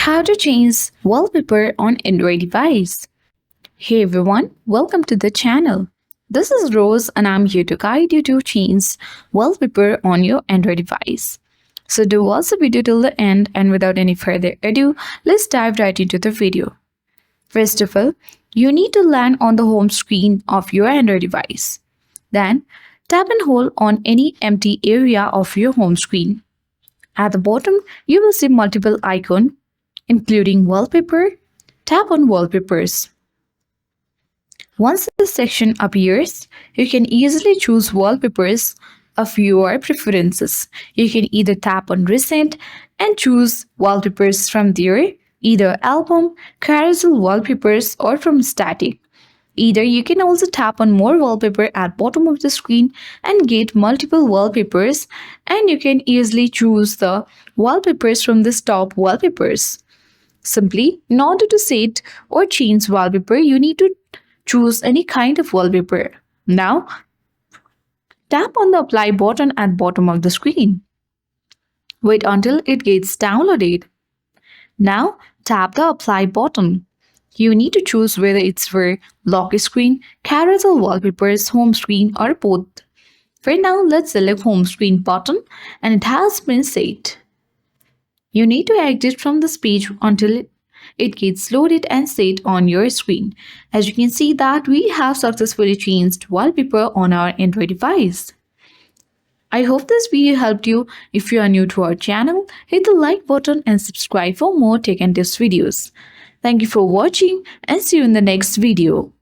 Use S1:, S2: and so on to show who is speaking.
S1: How to change wallpaper on Android device. Hey everyone, welcome to the channel. This is Rose and I'm here to guide you to change wallpaper on your Android device. So do watch the video till the end, and without any further ado, let's dive right into the video. First of all, you need to land on the home screen of your Android device. Then tap and hold on any empty area of your home screen. At the bottom, you will see multiple icons including wallpaper. Tap on wallpapers. Once this section appears, you can easily choose wallpapers of your preferences. You can either tap on recent and choose wallpapers from there, either album, carousel wallpapers or from static. Either you can also tap on more wallpaper at bottom of the screen and get multiple wallpapers, and you can easily choose the wallpapers from the top wallpapers. Simply, in order to set or change wallpaper, you need to choose any kind of wallpaper. Now, tap on the apply button at bottom of the screen. Wait until it gets downloaded. Now, tap the apply button. You need to choose whether it's for lock screen, carousel wallpapers, home screen or both. For now, let's select home screen button and it has been set. You need to exit from this page until it gets loaded and set on your screen. As you can see that we have successfully changed wallpaper on our Android device. I hope this video helped you. If you are new to our channel, hit the like button and subscribe for more tech and tips videos. Thank you for watching and see you in the next video.